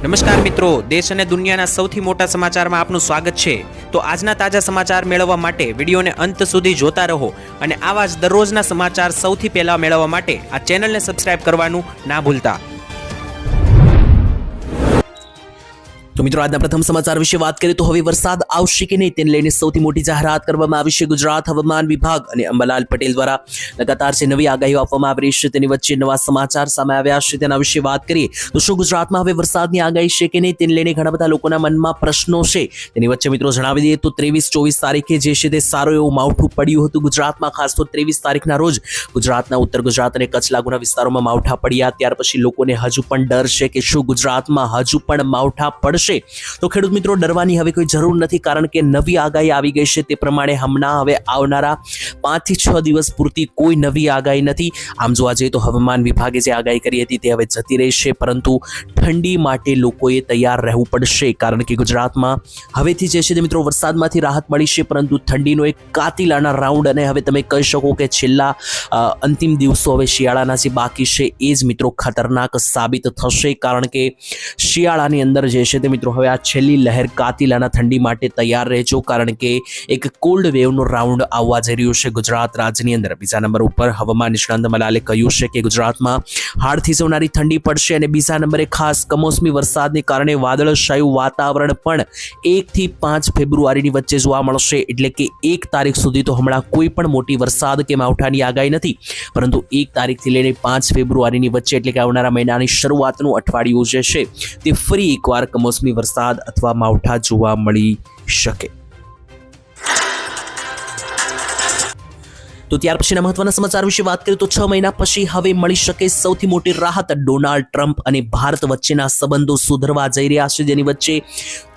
નમસ્કાર મિત્રો, દેશ અને દુનિયાના સૌથી મોટા સમાચારમાં આપનું સ્વાગત છે। તો આજના તાજા સમાચાર મેળવવા માટે વિડીયોને અંત સુધી જોતા રહો અને આવા જ દરરોજના સમાચાર સૌથી પહેલા મેળવવા માટે આ ચેનલને સબસ્ક્રાઇબ કરવાનું ના ભૂલતા। તો મિત્રો, આજના પ્રથમ સમાચાર વિશે વાત કરીએ તો હવે વરસાદ આવશે કે નહીં તેને લઈને સૌથી મોટી જાહેરાત કરવામાં આવી છે। ગુજરાત હવામાન વિભાગ અને અંબાલાલ પટેલ દ્વારા લગાતાર જે નવી આગાહીઓ આપવામાં આવી રહી છે તેની વચ્ચે નવા સમાચાર સામે આવ્યા છે। તેના વિશે વાત કરીએ તો શું ગુજરાતમાં હવે વરસાદની આગાહી છે કે નહીં તેને લઈને ઘણા બધા લોકોના મનમાં પ્રશ્નો છે। તેની વચ્ચે મિત્રો જણાવી દઈએ તો 23-24 તારીખે જે છે તે સારું એવું માવઠું પડ્યું હતું ગુજરાતમાં। ખાસ તો 23 તારીખના રોજ ગુજરાતના ઉત્તર ગુજરાત અને કચ્છ લાગુના વિસ્તારોમાં માવઠા પડ્યા। ત્યાર પછી લોકોને હજુ પણ ડર છે કે શું ગુજરાતમાં હજુ પણ માવઠા પડશે। તો ખેડૂત મિત્રો, ડરવાની હવે કોઈ જરૂર નથી, કારણ કે નવી આગાહી આવી ગઈ છે। તે પ્રમાણે હમણાં હવે આવનારા 5 થી 6 દિવસ પૂરતી કોઈ નવી આગાહી નથી। આમ જોવા જઈએ તો હવામાન વિભાગે જે આગાહી કરી હતી તે હવે જતી રહેશે, પરંતુ ઠંડી માટે લોકોએ તૈયાર રહેવું પડશે, કારણ કે ગુજરાતમાં હવેથી જે છે તે મિત્રો વરસાદમાંથી રાહત મળી છે, પરંતુ ઠંડીનો એક કાતિલાના રાઉન્ડ અને હવે તમે કહી શકો કે છેલ્લા અંતિમ દિવસો હવે શિયાળાના જે બાકી છે એ જ મિત્રો ખતરનાક સાબિત થશે, કારણ કે શિયાળાની અંદર જે છે તે મિત્રો હવે આ છેલ્લી લહેર કાતિલાના ઠંડી માટે તૈયાર રહેજો, કારણ કે એક કોલ્ડ વેવનો રાઉન્ડ આવવા જઈ રહ્યો છે ગુજરાત રાજ્યની અંદર। બીજા નંબર ઉપર હવામાન નિષ્ણાંત અંબાલાલે કહ્યું છે કે ગુજરાતમાં હાડ થીજવનારી ઠંડી પડશે અને બીજા નંબરે ખાસ કમોસમી વરસાદને કારણે વાદળછાયું વાતાવરણ પણ 1 થી 5 ફેબ્રુઆરીની વચ્ચે જોવા મળશે। એટલે કે 1 તારીખ સુધી તો હમણાં કોઈ પણ મોટી વરસાદ કે માવઠાની આગાહી નથી, પરંતુ 1 તારીખથી લઈને 5 ફેબ્રુઆરીની વચ્ચે એટલે કે આવનારા મહિનાની શરૂઆતનું અઠવાડિયું જે છે તે ફરી એકવાર કમોસમી વરસાદ અથવા માવઠા જોવા મળી શકે। તો ત્યાર પછીના મહત્વના સમાચાર વિશે વાત કરીએ તો 6 મહિના પછી હવે મળી શકે સૌથી મોટી રાહત। ડોનાલ્ડ ટ્રમ્પ અને ભારત વચ્ચેના સંબંધો સુધરવા જઈ રહ્યા છે, જેની વચ્ચે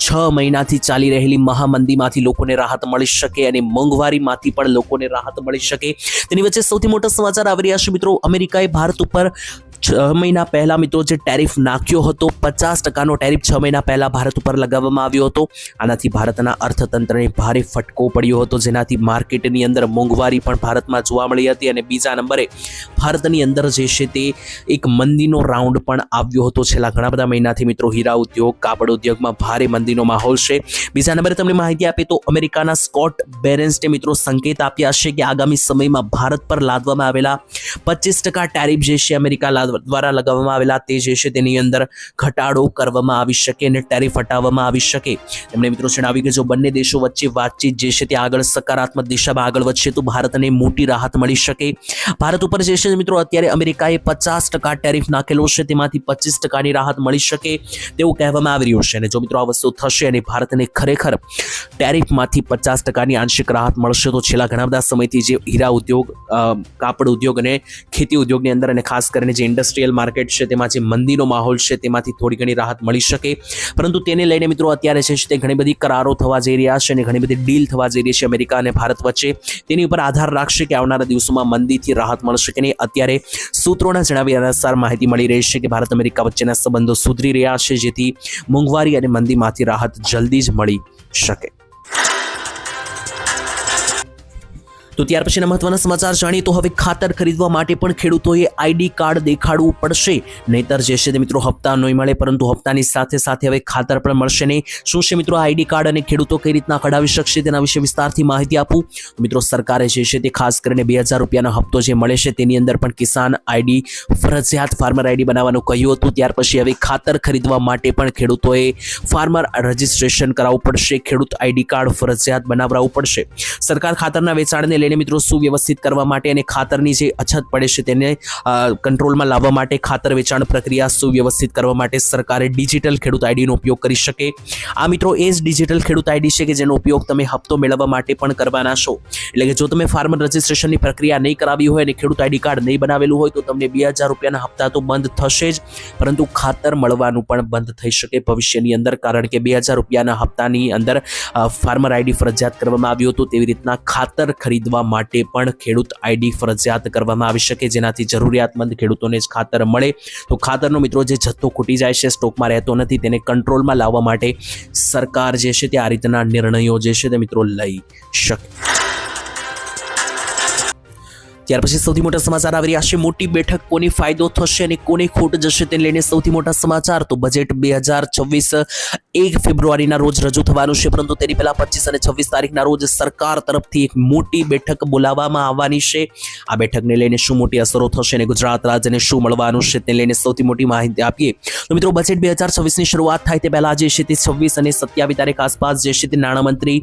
6 મહિનાથી ચાલી રહેલી મહામંદીમાંથી લોકોને રાહત મળી શકે અને મોંઘવારીમાંથી પણ લોકોને રાહત મળી શકે। તેની વચ્ચે સૌથી મોટા સમાચાર આવી રહ્યા છે મિત્રો। અમેરિકાએ ભારત ઉપર 6 મહિના પહેલા મિત્રો જે ટેરિફ નાખ્યો હતો, 50% ટેરિફ 6 મહિના પહેલા ભારત ઉપર લગાવવામાં આવ્યો હતો। આનાથી ભારતના અર્થતંત્રને ભારે ફટકો પડ્યો હતો, જેનાથી માર્કેટની અંદર મોંઘવારી પણ ભારતમાં જોવા મળી હતી અને બીજા નંબરે ભારતની અંદર જે છે તે એક મંદીનો રાઉન્ડ પણ આવ્યો હતો છેલ્લા ઘણા બધા મહિનાથી મિત્રો। હીરા ઉદ્યોગ, કાપડ ઉદ્યોગમાં ભારે મંદીનો માહોલ છે। બીજા નંબરે તમને માહિતી આપે તો અમેરિકાના સ્કોટ બેરેન્સે મિત્રો સંકેત આપ્યા છે કે આગામી સમયમાં ભારત પર લાદવામાં આવેલા 25% ટેરિફ જે છે અમેરિકા દ્વારા લગાવવામાં આવેલા તે જે છે તેની અંદર ઘટાડો કરવામાં આવી શકે અને ટેરિફ હટાવવામાં આવી શકે। તેમણે મિત્રો જણાવ્યું કે જો બંને દેશો વચ્ચે વાતચીત જે છે તે આગળ સકારાત્મક દિશામાં આગળ વધશે તો ભારતને મોટી રાહત મળી શકે। ભારત ઉપર જે છે મિત્રો અત્યારે અમેરિકાએ 50% ટેરિફ નાખેલો છે, તેમાંથી 25%ની રાહત મળી શકે તેવું કહેવામાં આવી રહ્યું છે। અને જો મિત્રો આ વસ્તુ થશે અને ભારતને ખરેખર ટેરિફમાંથી 50%ની આંશિક રાહત મળશે તો છેલ્લા ઘણા બધા સમયથી જે હીરા ઉદ્યોગ, કાપડ ઉદ્યોગ અને ખેતી ઉદ્યોગની અંદર અને ખાસ કરીને જે ઇન્ડસ્ટ્રીયલ માર્કેટ છે તેમાં જે મંદીનો માહોલ છે તેમાંથી થોડી ઘણી રાહત મળી શકે। પરંતુ તેને લઈને મિત્રો અત્યારે છે તે ઘણી બધી કરારો થવા જઈ રહ્યા છે અને ઘણી બધી ડીલ થવા જઈ રહી છે અમેરિકા અને ભારત વચ્ચે। તેની ઉપર આધાર રાખશે કે આવનારા દિવસોમાં મંદીથી રાહત મળશે કે નહીં। અત્યારે સૂત્રોના જણાવ્યા અનુસાર માહિતી મળી રહી છે કે ભારત અમેરિકા વચ્ચેના સંબંધો સુધરી રહ્યા છે, જેથી મોંઘવારી અને મંદીમાંથી રાહત જલ્દી જ મળી શકે। તો ત્યાર પછીના મહત્વના સમાચાર જાણીએ તો હવે ખાતર ખરીદવા માટે પણ ખેડૂતોએ આઈડી કાર્ડ દેખાડવું પડશે, નહીતર જે છે તે મિત્રો હપ્તા નહીં મળે, પરંતુ હપ્તાની સાથે સાથે હવે ખાતર પણ મળશે નહીં। શું છે મિત્રો આઈડી કાર્ડ અને ખેડૂતો કઈ રીતના કઢાવી શકશે તેના વિશે વિસ્તારથી માહિતી આપું મિત્રો। સરકારે જે છે તે ખાસ કરીને 2000 રૂપિયાનો હપ્તો જે મળે છે તેની અંદર પણ કિસાન આઈડી ફરજિયાત ફાર્મર આઈડી બનાવવાનું કહ્યું હતું। ત્યાર પછી હવે ખાતર ખરીદવા માટે પણ ખેડૂતોએ ફાર્મર રજિસ્ટ્રેશન કરાવવું પડશે, ખેડૂત આઈડી કાર્ડ ફરજિયાત બનાવડાવવું પડશે। સરકાર ખાતરના વેચાણને લઈને મિત્રો સુવ્યવસ્થિત કરવા માટે અને ખાતરની જે અછત પડે છે તેને કંટ્રોલમાં લાવવા માટે ખાતર વેચાણ પ્રક્રિયા સુવ્યવસ્થિત કરવા માટે સરકારે ડિજિટલ ખેડૂત આઈડીનો ઉપયોગ કરી શકે। આ મિત્રો એ જ ડિજિટલ ખેડૂત આઈડી છે કે જેનો ઉપયોગ તમે હપ્તો મેળવવા માટે પણ કરવાના છો। એટલે કે જો તમે ફાર્મર રજિસ્ટ્રેશનની પ્રક્રિયા નહીં કરાવી હોય અને ખેડૂત આઈડી કાર્ડ નહીં બનાવેલું હોય તો તમને 2000 રૂપિયાના હપ્તા તો બંધ થશે જ, પરંતુ ખાતર મળવાનું પણ બંધ થઈ શકે ભવિષ્યની અંદર, કારણ કે 2000 રૂપિયાના હપ્તાની અંદર ફાર્મર આઈડી ફરજિયાત કરવામાં આવ્યું હતું। તેવી રીતના ખાતર ખરીદવા માટે પણ ખેડૂત આઈડી ફરજિયાત કરવામાં આવી શકે, જેનાથી જરૂરિયાતમંદ ખેડૂતોને જ ખાતર મળે। તો ખાતરનો મિત્રો જે જથ્થો ખૂટી જાય છે, સ્ટોકમાં રહેતો નથી, તેને કંટ્રોલમાં લાવવા માટે સરકાર જે છે તે આ રીતના નિર્ણયો જે છે તે મિત્રો લઈ શકે। ત્યાર પછી સૌથી મોટા સમાચાર આવી રહ્યા છે. મોટી બેઠક કોને ફાયદો થશે અને કોને ખોટ જશે તેને લઈને સૌથી મોટા સમાચાર. તો બજેટ 2026 1 ફેબ્રુઆરીના રોજ રજૂ થવાનું છે, પરંતુ તેની પહેલા 25 અને 26 તારીખના રોજ સરકાર તરફથી એક મોટી બેઠક બોલાવવામાં આવવાની છે. આ બેઠકને લઈને શું મોટી અસરો થશે અને ગુજરાત રાજ્યને શું મળવાનું છે તેને લઈને સૌથી મોટી માહિતી આપીએ. તો મિત્રો, બજેટ 2026ની શરૂઆત થાય તે પહેલા જે છે તે 26 અને 27 તારીખ આસપાસ જે છે તે નાણામંત્રી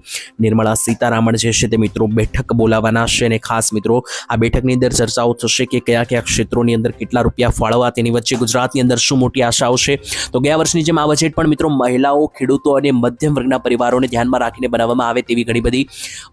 નિર્મલા સીતારામન જે છે તે મિત્રો બેઠક બોલાવવાના છે. અને ખાસ મિત્રો, આ બેઠકની અંદર ચર્ચાઓ થશે કે કયા કયા ક્ષેત્રોની અંદર કેટલા રૂપિયા ફાળવવા, તેની વચ્ચે ગુજરાતની અંદર શું મોટી આશાઓ છે. તો ગયા વર્ષની જેમ આ બજેટ પણ મિત્રો મહિલાઓ, ખેડૂતો અને મધ્યમ વર્ગના પરિવારોને ધ્યાનમાં રાખીને બનાવવામાં આવે તેવી ઘણી બધી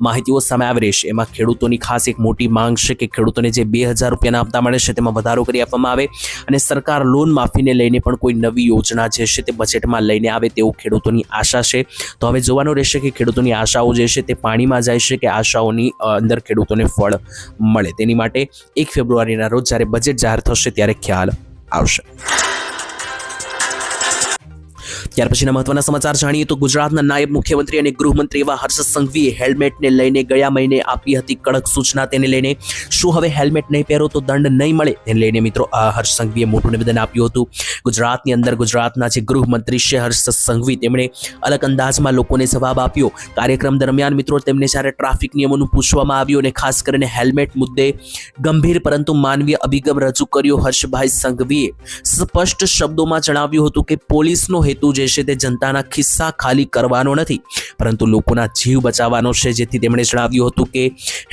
માહિતીઓ સામે આવી રહી છે. એમાં ખેડૂતોની ખાસ એક મોટી માંગ છે કે ખેડૂતોને જે 2000 રૂપિયાના હપ્તા મળે છે તેમાં વધારો કરી આપવામાં આવે અને સરકાર લોન માફીને લઈને પણ કોઈ નવી યોજના જે છે તે બજેટમાં લઈને આવે તેવું ખેડૂતોની આશા છે. તો હવે જોવાનું રહેશે કે ખેડૂતોની આશાઓ જે છે તે પાણીમાં જાય છે કે આશાઓની અંદર ખેડૂતોને ફળ મળે. તેની માટે 1 ફેબ્રુઆરીના રોજ જ્યારે બજેટ જાહેર થશે ત્યારે ખ્યાલ આવશે. ત્યાર પછીના મહત્વના સમાચાર જાણીએ તો ગુજરાતના નાયબ મુખ્યમંત્રી અને ગૃહમંત્રી એવા હર્ષ સંઘવીએ હેલ્મેટને લઈને ગયા મહિને આપી હતી કડક સૂચના. તેને લઈને શું હવે હેલ્મેટ નહીં પહેરો તો દંડ નહીં મળે તેને લઈને મિત્રો હર્ષ સંઘવીએ મોટું નિવેદન આપ્યું હતું. ગુજરાતની અંદર ગુજરાતના જે ગૃહમંત્રી છે હર્ષ સંઘવી, તેમણે અલગ અંદાજમાં લોકોને જવાબ આપ્યો. કાર્યક્રમ દરમિયાન મિત્રો તેમને જ્યારે ટ્રાફિક નિયમોનું પૂછવામાં આવ્યું અને ખાસ કરીને હેલ્મેટ મુદ્દે ગંભીર પરંતુ માનવીય અભિગમ રજૂ કર્યો. હર્ષભાઈ સંઘવીએ સ્પષ્ટ શબ્દોમાં જણાવ્યું હતું કે પોલીસનો હેતુ જે છે તે જનતાના ખિસ્સા ખાલી કરવાનો નથી, પરંતુ લોકોના જીવ બચાવવાનો છે. જેથી તેમણે જણાવ્યું હતું કે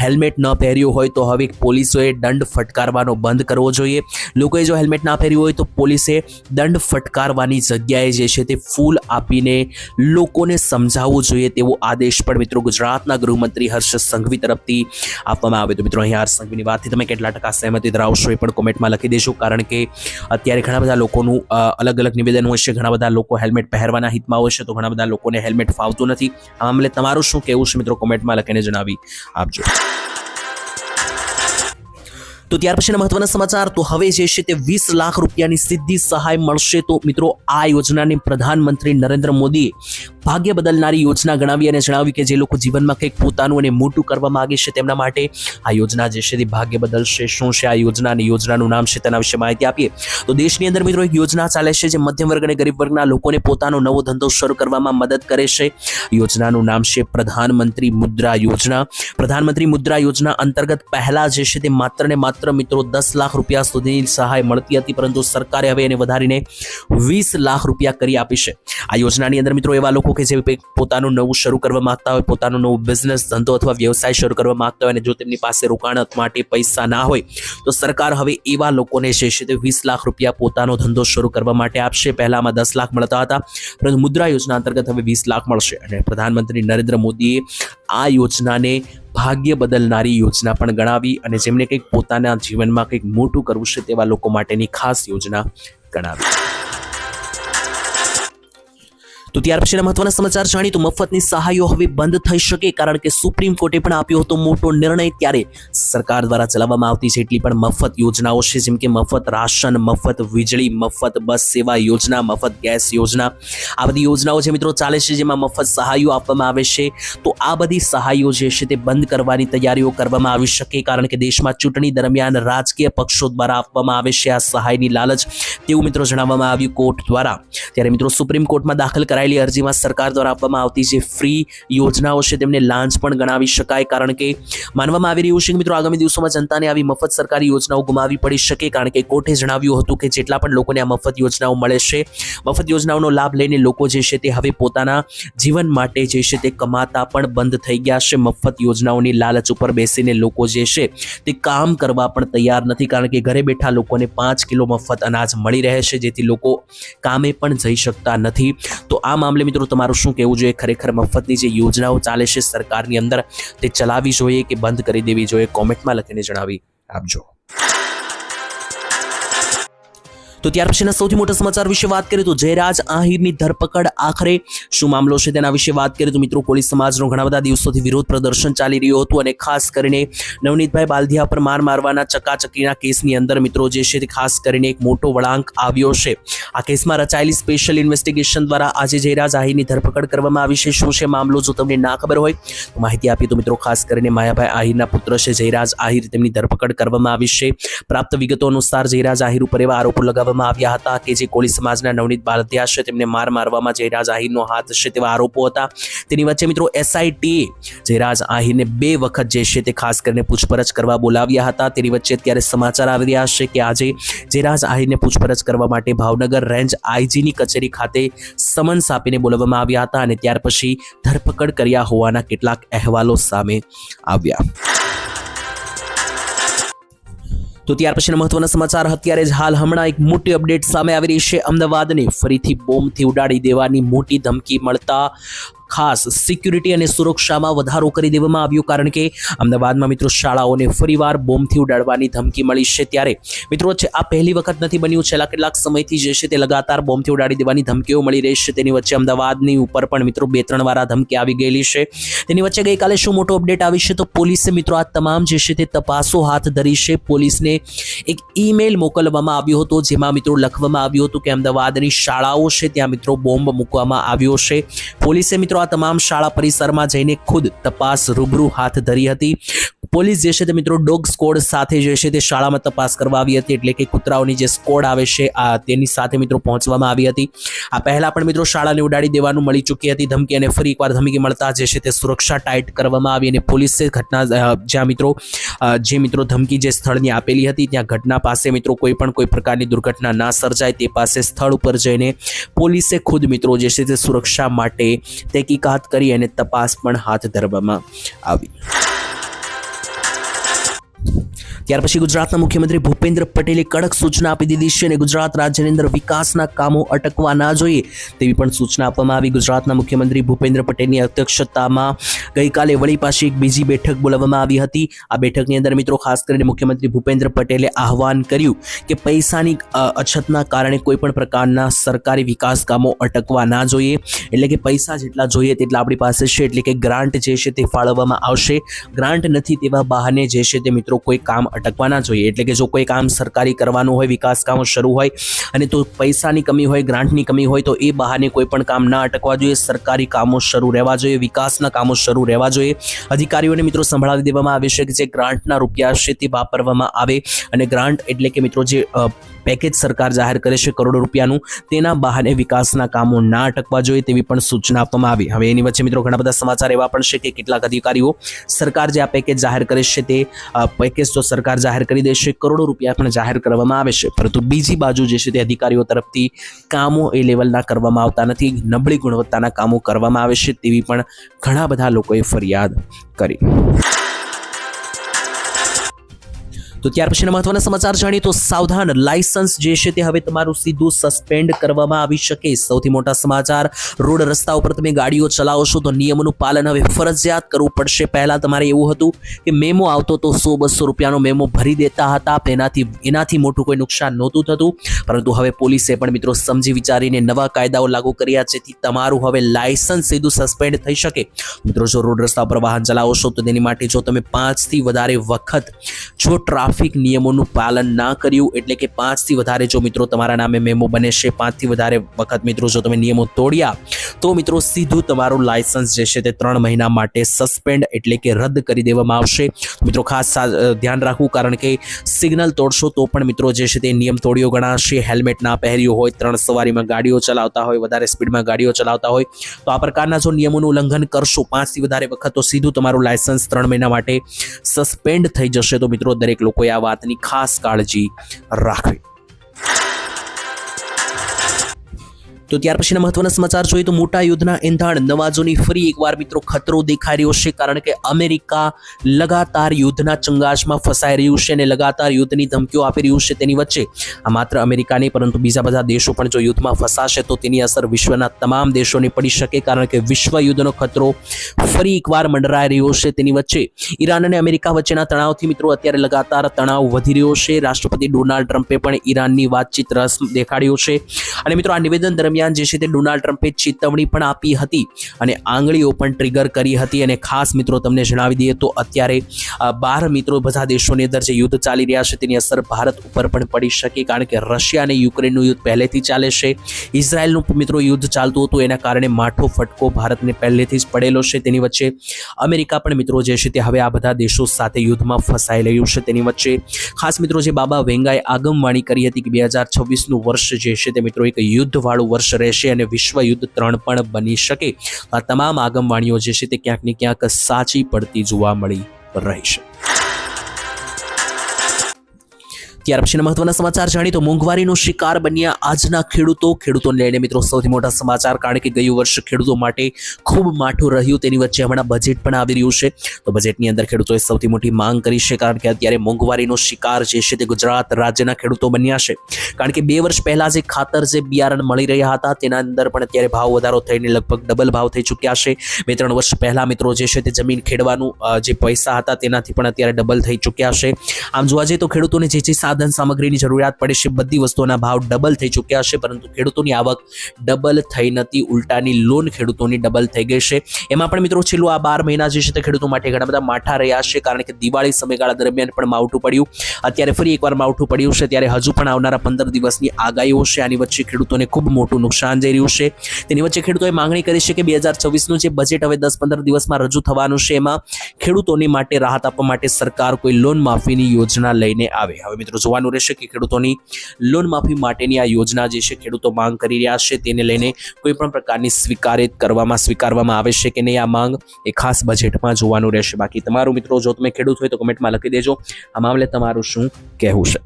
હેલ્મેટ ન પહેર્યું હોય તો હવે પોલીસોએ દંડ ફટકારવાનો બંધ કરવો જોઈએ. લોકોએ જો હેલ્મેટ ના પહેર્યું હોય તો પોલીસે દંડ ફટકારવાની જગ્યાએ જે છે તે ફૂલ આપીને લોકોને સમજાવવું જોઈએ તેવો આદેશ પણ મિત્રો ગુજરાતના ગૃહમંત્રી હર્ષ સંઘવી તરફથી આપવામાં આવ્યો. તો મિત્રો, અહીંયા હર્ષ સંઘવીની વાતથી તમે કેટલા ટકા સહેમતિ ધરાવશો એ પણ કોમેન્ટમાં લખી દેજો, કારણ કે અત્યારે ઘણા બધા લોકોનું અલગ અલગ નિવેદન હોય છે. ઘણા બધા લોકો હેલ્મેટ પહેરવાના હિતમાં હોય છે, તો ઘણા બધા લોકોને હેલ્મેટ ફાવતું નથી. આ મામલે તમારું શું કહેવું છે મિત્રો કોમેન્ટમાં લખીને જણાવી આપજો. તો ત્યાર પછીના મહત્વના સમાચાર. તો હવે જે છે તે 20 લાખ રૂપિયાની સીધી સહાય મળશે. તો મિત્રો, આ યોજનાને પ્રધાનમંત્રી નરેન્દ્ર મોદીએ ભાગ્ય બદલનારી યોજના ગણાવી અને જણાવ્યું કે જે લોકો જીવનમાં કંઈક પોતાનું અને મોટું કરવા માંગે છે તેમના માટે આ યોજના જે છે તે ભાગ્ય બદલશે. શું છે આ યોજના અને યોજનાનું નામ છે તેના વિશે માહિતી આપીએ. તો દેશની અંદર મિત્રો એક યોજના ચાલે છે જે મધ્યમ વર્ગ અને ગરીબ વર્ગના લોકોને પોતાનો નવો ધંધો શરૂ કરવામાં મદદ કરે છે. યોજનાનું નામ છે પ્રધાનમંત્રી મુદ્રા યોજના. પ્રધાનમંત્રી મુદ્રા યોજના અંતર્ગત પહેલા જે છે તે માત્ર ને માત્ર મિત્રો 10 લાખ રૂપિયા સુધીની સહાય મળતી હતી, પરંતુ સરકારે હવે એને વધારીને 20 લાખ રૂપિયા કરી આપી છે. આ યોજનાની અંદર મિત્રો એવા લોકો કે જે પોતાનું નવું શરૂ કરવા માંગતા હોય, પોતાનું નવું બિઝનેસ, ધંધો અથવા વ્યવસાય શરૂ કરવા માંગતા હોય અને જો તેમની પાસે રોકાણ માટે પૈસા ના હોય તો સરકાર હવે એવા લોકોને જે છે તે 20 લાખ રૂપિયા પોતાનો ધંધો શરૂ કરવા માટે આપશે. પહેલામાં 10 લાખ મળતા હતા, પરંતુ મુદ્રા યોજના અંતર્ગત હવે 20 લાખ મળશે. અને પ્રધાનમંત્રી નરેન્દ્ર મોદીએ આ યોજનાને ભાગ્ય બદલનારી યોજના પણ ગણાવી અને જેમને કંઈક પોતાના જીવનમાં કંઈક મોટું કરવું છે તેવા લોકો માટેની ખાસ યોજના ગણાવી. તો ત્યાર પછીના મહત્વના સમાચાર જાણી તો મફતની સહાયો હવે બંધ થઈ શકે, કારણ કે સુપ્રીમ કોર્ટે પણ આપ્યો હતો મોટો નિર્ણય. ત્યારે સરકાર દ્વારા ચલાવવામાં આવતી જેટલી પણ મફત યોજનાઓ છે, જેમ કે મફત રાશન, મફત વીજળી, મફત બસ સેવા યોજના, મફત ગેસ યોજના, આ બધી યોજનાઓ જે મિત્રો ચાલે છે જેમાં મફત સહાયો આપવામાં આવે છે. તો આ બધી સહાયો જે છે તે બંધ કરવાની તૈયારીઓ કરવામાં આવી શકે, કારણ કે દેશમાં ચૂંટણી દરમિયાન રાજકીય પક્ષો દ્વારા આપવામાં આવે છે આ સહાયની લાલચ, તેવું મિત્રો જણાવવામાં આવ્યું કોર્ટ દ્વારા. ત્યારે મિત્રો સુપ્રીમ કોર્ટમાં દાખલ કરાયેલી અરજીમાં સરકાર દ્વારા આપવામાં આવતી જે ફ્રી યોજનાઓ છે તેમને લાંચ પણ ગણાવી શકાય, કારણ કે માનવામાં આવી રહ્યું છે કે મિત્રો આગામી દિવસોમાં જનતાને આવી મફત સરકારી યોજનાઓ ગુમાવી પડી શકે, કારણ કે કોર્ટે જણાવ્યું હતું કે જેટલા પણ લોકોને આ મફત યોજનાઓ મળે છે, મફત યોજનાઓનો લાભ લઈને લોકો જે છે તે હવે પોતાના જીવન માટે જે છે તે કમાતા પણ બંધ થઈ ગયા છે. મફત યોજનાઓની લાલચ ઉપર બેસીને લોકો જે છે તે કામ કરવા પણ તૈયાર નથી, કારણ કે ઘરે બેઠા લોકોને 5 કિલો મફત અનાજ મળી રહે છે, જેથી લોકો કામે પણ જઈ શકતા નથી. તો આ મામલે મિત્રો તમારું શું કહેવું જોઈએ? ખરેખર મફતની જે યોજનાઓ ચાલે છે સરકારની અંદર તે ચલાવવી જોઈએ કે બંધ કરી દેવી જોઈએ? કોમેન્ટમાં લખીને જણાવી આપજો. તો ત્યાર પછીના સૌથી મોટા સમાચાર વિશે વાત કરીએ તો જયરાજ આહિરની ધરપકડ આખરે શું મામલો છે તેના વિશે વાત કરીએ તો મિત્રો કોળી સમાજનો ઘણા બધા દિવસોથી વિરોધ પ્રદર્શન ચાલી રહ્યું હતું અને ખાસ કરીને નવનીતભાઈ બાલધિયા પર મારવાના ચકાચકીના કેસની અંદર મિત્રો જે છે તે ખાસ કરીને એક મોટો વળાંક આવ્યો છે। આ કેસમાં રચાયેલી સ્પેશિયલ ઇન્વેસ્ટિગેશન દ્વારા આજે જયરાજ આહિરની ધરપકડ કરવામાં આવી છે। શું છે મામલો? જો તમને ના ખબર હોય તો માહિતી આપી તો મિત્રો ખાસ કરીને માયાભાઈ આહિરના પુત્ર છે જયરાજ આહિર, તેમની ધરપકડ કરવામાં આવી છે। પ્રાપ્ત વિગતો અનુસાર જયરાજ આહિર ઉપર એવા આરોપો લગાવવામાં આવ્યા હતા કે જે કોળી સમાજના નવનીત બાલધિયા છે તેમને મારવામાં જયરાજ આહિરનો હાથ છે તેવા આરોપો હતા। તેની વચ્ચે મિત્રો એસઆઈટીએ જયરાજ આહિરને 2 વખત જે છે તે ખાસ કરીને પૂછપરછ કરવા બોલાવ્યા હતા। તેની વચ્ચે અત્યારે સમાચાર આવી રહ્યા છે કે આજે જયરાજ આહિરને પૂછપરછ કરવા માટે ભાવનગર રેન્જ આઈજીની કચેરી ખાતે સમન્સ આપીને બોલાવવામાં આવ્યા હતા અને ત્યાર પછી ધરપકડ કર્યા હોવાના કેટલાક અહેવાલો સામે આવ્યા। તો ત્યાર પછીના મહત્વના સમાચાર અત્યારે જ હમણાં એક મોટી અપડેટ સામે આવી રહી છે। અમદાવાદને ફરીથી બોમ્બથી ઉડાડી દેવાની મોટી ધમકી મળતા ખાસ સિક્યુરિટી અને સુરક્ષામાં વધારો કરી દેવામાં આવ્યો, કારણ કે અમદાવાદમાં મિત્રો શાળાઓને ફરીવાર બોમ્બથી ઉડાડવાની ધમકી મળી છે। ત્યારે મિત્રો આ પહેલી વખત નથી બન્યું, છેલ્લા કેટલાક સમયથી જે છે તે લગાતાર બોમ્બથી ઉડાડી દેવાની ધમકીઓ મળી રહી છે। તેની વચ્ચે અમદાવાદની ઉપર પણ મિત્રો 2-3 વાર આ ધમકી આવી ગયેલી છે। તેની વચ્ચે ગઈકાલે શું મોટો અપડેટ આવી છે તો પોલીસે મિત્રો આ તમામ જે છે તે તપાસો હાથ ધરી છે। પોલીસને એક ઈમેલ મોકલવામાં આવ્યો હતો જેમાં મિત્રો લખવામાં આવ્યું હતું કે અમદાવાદની શાળાઓ છે ત્યાં મિત્રો બોમ્બ મૂકવામાં આવ્યો છે। પોલીસે મિત્રો આ તમામ શાળા પરિસરમાં જઈને ખુદ તપાસ રૂબરૂ હાથ ધરી હતી। પોલીસ જે છે તે મિત્રો ડોગ સ્કોડ સાથે જે છે તે શાળામાં તપાસ કરવા આવી હતી, એટલે કે કૂતરાઓની જે સ્કોડ આવે છે તેની સાથે મિત્રો પહોંચવામાં આવી હતી। આ પહેલા પણ મિત્રો શાળાને ઉડાડી દેવાનું મળી ચૂકી હતી ધમકી અને ફરી એકવાર ધમકી મળતા જે છે તે સુરક્ષા ટાઈટ કરવામાં આવી અને પોલીસે ઘટના જ્યાં મિત્રો ધમકી જે સ્થળની આપેલી હતી ત્યાં ઘટના પાસે મિત્રો કોઈ પ્રકારની દુર્ઘટના ના સર્જાય તે પાસે સ્થળ ઉપર જઈને પોલીસે ખુદ મિત્રો જે છે તે સુરક્ષા માટે તહેકીકાત કરી અને તપાસ પણ હાથ ધરવામાં આવી। ત્યાર પછી ગુજરાતના મુખ્યમંત્રી ભૂપેન્દ્ર પટેલે કડક સૂચના આપી દીધી છે અને ગુજરાત રાજ્યની અંદર વિકાસના કામો અટકવા ના જોઈએ તેવી પણ સૂચના આપવામાં આવી। ગુજરાતના મુખ્યમંત્રી ભૂપેન્દ્ર પટેલની અધ્યક્ષતામાં ગઈકાલે વળી પાછી એક બીજી બેઠક બોલાવવામાં આવી હતી। આ બેઠકની અંદર મિત્રો ખાસ કરીને મુખ્યમંત્રી ભૂપેન્દ્ર પટેલે આહવાન કર્યું કે પૈસાની અછતના કારણે કોઈ પણ પ્રકારના સરકારી વિકાસ કામો અટકવા ના જોઈએ, એટલે કે પૈસા જેટલા જોઈએ તેટલા આપણી પાસે છે, એટલે કે ગ્રાન્ટ જે છે તે ફાળવવામાં આવશે। ગ્રાન્ટ નથી તેવા બહાને જે છે તે મિત્રો કોઈ કામ અટકવા ના જોઈએ, એટલે કે જો કોઈ કામ સરકારી કરવાનું હોય, વિકાસ કામો શરૂ હોય અને તો પૈસાની કમી હોય, ગ્રાન્ટની કમી હોય તો એ બહાને કોઈ પણ કામ ના અટકવા જોઈએ। સરકારી કામો શરૂ રહેવા જોઈએ, વિકાસના કામો શરૂ રહેવા જોઈએ। અધિકારીઓને મિત્રો સંભળાવી દેવામાં આવે છે કે જે ગ્રાન્ટના રૂપિયા છે તે વાપરવામાં આવે અને ગ્રાન્ટ એટલે કે મિત્રો જે પેકેજ સરકાર જાહેર કરે છે કરોડો રૂપિયાનું, તેના બહાને વિકાસના કામો ના અટકવા જોઈએ તેવી પણ સૂચના આપવામાં આવી। હવે એની વચ્ચે મિત્રો ઘણા બધા સમાચાર એવા પણ છે કે કેટલાક અધિકારીઓ સરકાર જે આ પેકેજ જાહેર કરે છે તે પેકેજ તો સરકાર જાહેર કરી દેશે, કરોડો રૂપિયા પણ જાહેર કરવામાં આવે છે, પરંતુ બીજી બાજુ જે છે તે અધિકારીઓ તરફથી કામો એ લેવલના કરવામાં આવતા નથી, નબળી ગુણવત્તાના કામો કરવામાં આવે છે તેવી પણ ઘણા બધા લોકોએ ફરિયાદ કરી। તો ત્યાર પછીના મહત્વના સમાચાર જાણીએ તો સાવધાન, લાયસન્સ જે છે તે હવે તમારું સીધું સસ્પેન્ડ કરવામાં આવી શકે। સૌથી મોટા સમાચાર, રોડ રસ્તા ઉપર તમે ગાડીઓ ચલાવો છો તો નિયમોનું પાલન હવે ફરજિયાત કરવું પડશે। પહેલા તમારે એવું હતું કે મેમો આવતો તો 100-200 રૂપિયાનો મેમો ભરી દેતા હતા, એનાથી મોટું કોઈ નુકસાન નહોતું થતું, પરંતુ હવે પોલીસે પણ મિત્રો સમજી વિચારીને નવા કાયદાઓ લાગુ કર્યા, જેથી તમારું હવે લાયસન્સ સીધું સસ્પેન્ડ થઈ શકે। મિત્રો જો રોડ રસ્તા ઉપર વાહન ચલાવો છો તો તેની માટે જો તમે 5 થી વધારે વખત જો ટ્રાફિક નિયમોનું પાલન ના કર્યું, એટલે કે 5 થી વધારે જો મિત્રો તમારા નામે મેમો બને છે, 5 થી વધારે વખત મિત્રો જો તમે નિયમો તોડ્યા તો મિત્રો સીધું તમારું લાયસન્સ જે છે તે 3 મહિના માટે સસ્પેન્ડ એટલે કે રદ કરી દેવામાં આવશે। મિત્રો ખાસ ધ્યાન રાખવું, કારણ કે સિગ્નલ તોડશો તો પણ મિત્રો જે છે તે નિયમ તોડ્યો ગણાશે। હેલ્મેટ ના પહેર્યું હોય, 3 સવારીમાં ગાડીઓ ચલાવતા હોય, વધારે સ્પીડમાં ગાડીઓ ચલાવતા હોય તો આ પ્રકારના જો નિયમોનું ઉલ્લંઘન કરશો 5 થી વધારે વખત તો સીધું તમારું લાયસન્સ 3 મહિના માટે સસ્પેન્ડ થઈ જશે। તો મિત્રો દરેક લોકોએ આ વાતની ખાસ કાળજી રાખવી। તો ત્યાર પછીના મહત્વના સમાચાર જોઈએ તો મોટા યુદ્ધના એંધાણ નવાજોની ફરી એકવાર મિત્રો ખતરો દેખાઈ રહ્યો છે, કારણ કે અમેરિકા લગાતાર યુદ્ધના ચંગાશમાં ફસાઈ રહ્યું છે અને લગાતાર યુદ્ધની ધમકીઓ આપી રહ્યું છે. તેની વચ્ચે આ માત્ર અમેરિકા નહીં પરંતુ બીજા બધા દેશો પણ જો યુદ્ધમાં ફસાશે તો તેની અસર વિશ્વના તમામ દેશોને પડી શકે, કારણ કે વિશ્વ યુદ્ધનો ખતરો ફરી એકવાર મંડરાઈ રહ્યો છે. તેની વચ્ચે ઈરાન અને અમેરિકા વચ્ચેના તણાવથી મિત્રો અત્યારે લગાતાર તણાવ વધી રહ્યો છે. રાષ્ટ્રપતિ ડોનાલ્ડ ટ્રમ્પે પણ ઈરાનની વાતચીત રસ દેખાડ્યો છે અને મિત્રો આ નિવેદન દરમિયાન જે છે તે ડોનાલ્ડ ટ્રમ્પે ચેતવણી પણ આપી હતી અને આંગળીઓ પણ ટ્રિગર કરી હતી. અને ખાસ મિત્રો તમને જણાવી દઈએ તો અત્યારે 12 મિત્રો બધા દેશોની અંદર જે યુદ્ધ ચાલી રહ્યા છે તેની અસર ભારત ઉપર પણ પડી શકે, કારણ કે રશિયા અને યુક્રેનનું યુદ્ધ પહેલેથી ચાલે છે. ઇઝરાયલનું મિત્રો યુદ્ધ ચાલતું હતું, એના કારણે માઠો ફટકો ભારતને પહેલેથી જ પડેલો છે. તેની વચ્ચે અમેરિકા પણ મિત્રો જે છે તે હવે આ બધા દેશો સાથે યુદ્ધમાં ફસાઈ રહ્યું છે. તેની વચ્ચે ખાસ મિત્રો જે બાબા વેંગાએ આગમવાણી કરી હતી કે 2026નું વર્ષ જે છે તે મિત્રો એક યુદ્ધવાળું વર્ષ રહેશે અને વિશ્વ યુદ્ધ 3 પણ બની શકે. આ તમામ આગમવાણીઓ જે છે તે ક્યાંક ને ક્યાંક સાચી પડતી જોવા મળી રહી છે. ત્યાર પછીના મહત્વના સમાચાર જાણીએ તો મોંઘવારીનો શિકાર બન્યા આજના ખેડૂતોને લઈને મિત્રો સૌથી મોટા સમાચાર, કારણ કે ગયું વર્ષ ખેડૂતો માટે ખૂબ માઠું રહ્યું. તેની વચ્ચે હમણાં બજેટ પણ આવી રહ્યું છે, તો બજેટની અંદર ખેડૂતોએ સૌથી મોટી માંગ કરી છે, કારણ કે અત્યારે મોંઘવારીનો શિકાર જે છે તે ગુજરાત રાજ્યના ખેડૂતો બન્યા છે. કારણ કે 2 વર્ષ પહેલા જે ખાતર જે બિયારણ મળી રહ્યા હતા તેના અંદર પણ અત્યારે ભાવ વધારો થઈને લગભગ ડબલ ભાવ થઈ ચૂક્યા છે. 2-3 વર્ષ પહેલા મિત્રો જે છે તે જમીન ખેડવાનું જે પૈસા હતા તેનાથી પણ અત્યારે ડબલ થઈ ચૂક્યા છે. આમ જોવા જઈએ તો ખેડૂતોને જે સાધન સામગ્રીની જરૂરિયાત પડે છે બધી વસ્તુઓના ભાવ ડબલ થઈ ચૂક્યા છે, પરંતુ ખેડૂતોની આવક ડબલ થઈ નથી, ઉલટાની લોન ખેડૂતોની ડબલ થઈ ગઈ છે. એમાં પણ મિત્રો છેલ્લું આ 12 મહિના જે છે તે ખેડૂતો માટે ઘણા બધા માઠા રહ્યા છે, કારણ કે દિવાળી સમયગાળા દરમિયાન પણ માવઠું પડ્યું, અત્યારે ફરી એકવાર માવઠું પડ્યું છે, ત્યારે હજુ પણ આવનારા 15 દિવસની આગાહીઓ છે. આની વચ્ચે ખેડૂતોને ખૂબ મોટું નુકસાન જઈ રહ્યું છે. તેની વચ્ચે ખેડૂતોએ માંગણી કરી છે કે 2024નું જે બજેટ હવે 10-15 દિવસમાં રજૂ થવાનું છે એમાં ખેડૂતોની માટે રાહત આપવા માટે સરકાર કોઈ લોન માફીની યોજના લઈને આવે. હવે મિત્રો જોવાનું રહેશે કે ખેડૂતોની લોન માફી માટેની આ યોજના જે છે ખેડૂતો માંગ કરી રહ્યા છે તેને લઈને કોઈ પણ પ્રકારની સ્વીકારવામાં આવે છે કે નહીં, આ માંગ એ ખાસ બજેટમાં જોવાનું રહેશે. બાકી તમારું મિત્રો જો તમે ખેડૂત હોય તો કમેન્ટમાં લખી દેજો આ મામલે તમારું શું કહેવું છે.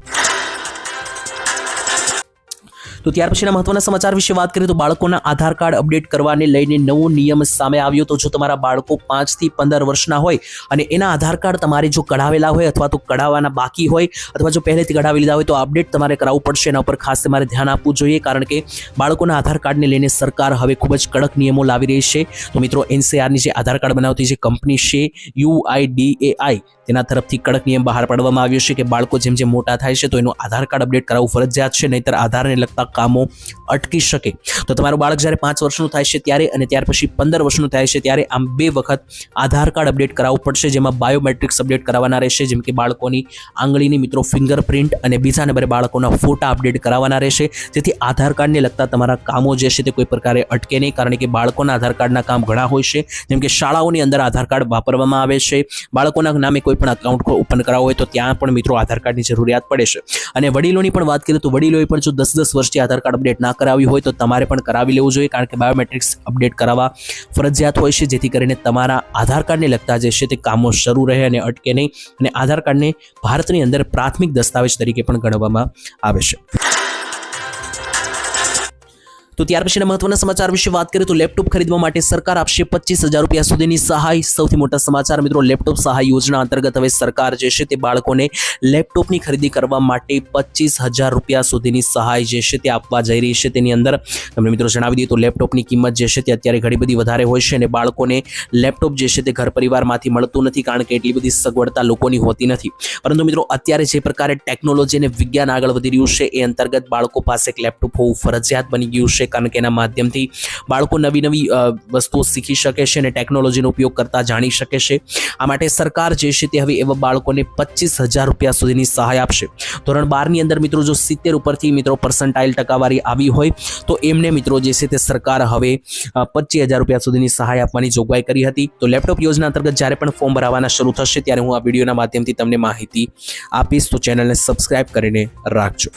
તો ત્યાર પછીના મહત્વના સમાચાર વિશે વાત કરીએ તો બાળકોના આધાર કાર્ડ અપડેટ કરવાને લઈને નવો નિયમ સામે આવ્યો. તો જો તમારા બાળકો 5 થી 15 વર્ષના હોય અને એના આધાર કાર્ડ તમારે જો કઢાવેલા હોય અથવા તો કઢાવવાના બાકી હોય અથવા જો પહેલેથી કઢાવી લીધા હોય તો અપડેટ તમારે કરાવવું પડશે. એના ઉપર ખાસ તમારે ધ્યાન આપવું જોઈએ, કારણ કે બાળકોના આધાર કાર્ડને લઈને સરકાર હવે ખૂબ જ કડક નિયમો લાવી રહી છે. તો મિત્રો NCRની જે આધાર કાર્ડ બનાવતી જે કંપની છે UIDAI તેના તરફથી કડક નિયમ બહાર પાડવામાં આવ્યો છે કે બાળકો જેમ જેમ મોટા થાય છે તો એનું આધાર કાર્ડ અપડેટ કરાવવું ફરજિયાત છે, નહીંતર આધારને લગતા કામો અટકી શકે. તો તમારું બાળક જ્યારે 5 વર્ષનું થાય છે ત્યારે અને ત્યાર પછી 15 વર્ષનું થાય છે ત્યારે આમ 2 વખત આધાર કાર્ડ અપડેટ કરાવવું પડશે, જેમાં બાયોમેટ્રિક્સ અપડેટ કરાવવાના રહેશે, જેમ કે બાળકોની આંગળીની મિત્રો ફિંગરપ્રિન્ટ અને બીજા નંબરે બાળકોના ફોટા અપડેટ કરાવવાના રહેશે, જેથી આધાર કાર્ડને લગતા તમારા કામો જે છે તે કોઈ પ્રકારે અટકે નહીં. કારણ કે બાળકોના આધાર કાર્ડના કામ ઘણા હોય છે, જેમ કે શાળાઓની અંદર આધાર કાર્ડ વાપરવામાં આવે છે, બાળકોના નામે કોઈ પણ અકાઉન્ટ ઓપન કરાવવું હોય તો ત્યાં પણ મિત્રો આધાર કાર્ડની જરૂરિયાત પડે છે. અને વડીલોની પણ વાત કરીએ તો વડીલોએ પણ જો 10-10 વર્ષથી આધાર કાર્ડ અપડેટ ના કરાવ્યું હોય તો તમારે પણ કરાવી લેવું જોઈએ, કારણ કે બાયોમેટ્રિક્સ અપડેટ કરાવવા ફરજિયાત હોય છે, જેથી કરીને તમારા આધાર કાર્ડને લગતા જે છે તે કામો શરૂ રહે અને અટકે નહીં. અને આધાર કાર્ડને ભારતની અંદર પ્રાથમિક દસ્તાવેજ તરીકે પણ ગણવામાં આવે છે. તો ત્યાર પછીના મહત્વના સમાચાર વિશે વાત કરીએ તો લેપટોપ ખરીદવા માટે સરકાર આપશે 25,000 રૂપિયા સુધીની સહાય. સૌથી મોટા સમાચાર મિત્રો, લેપટોપ સહાય યોજના અંતર્ગત હવે સરકાર જે છે તે બાળકોને લેપટોપની ખરીદી કરવા માટે 25,000 રૂપિયા સુધીની સહાય જે છે તે આપવા જઈ રહી છે. તેની અંદર તમને મિત્રો જણાવી દઈએ તો લેપટોપની કિંમત જે છે તે અત્યારે ઘણી બધી વધારે હોય છે અને બાળકોને લેપટોપ જે છે તે ઘર પરિવારમાંથી મળતું નથી, કારણ કે એટલી બધી સગવડતા લોકોની હોતી નથી. પરંતુ મિત્રો અત્યારે જે પ્રકારે ટેકનોલોજી અને વિજ્ઞાન આગળ વધી રહ્યું છે એ અંતર્ગત બાળકો પાસે એક લેપટોપ હોવું ફરજિયાત બની ગયું છે, કારણ કે એના માધ્યમથી બાળકો નવી વસ્તુઓ શીખી શકે છે અને ટેકનોલોજીનો ઉપયોગ કરતા જાણી શકે છે. આ માટે સરકાર જે છે તે હવે એવા બાળકોને 25,000 રૂપિયા સુધીની સહાય આપશે. ધોરણ 12ની અંદર મિત્રો જો 70 ઉપરથી મિત્રો પર્સન્ટાઇલ ટકાવારી આવી હોય તો એમને મિત્રો જે છે તે સરકાર હવે 25,000 રૂપિયા સુધીની સહાય આપવાની જોગવાઈ કરી હતી. તો લેપટોપ યોજના અંતર્ગત જ્યારે પણ ફોર્મ ભરાવાના શરૂ થશે ત્યારે હું આ વિડીયોના માધ્યમથી તમને માહિતી આપીશ, તો ચેનલને સબસ્ક્રાઇબ કરીને રાખજો.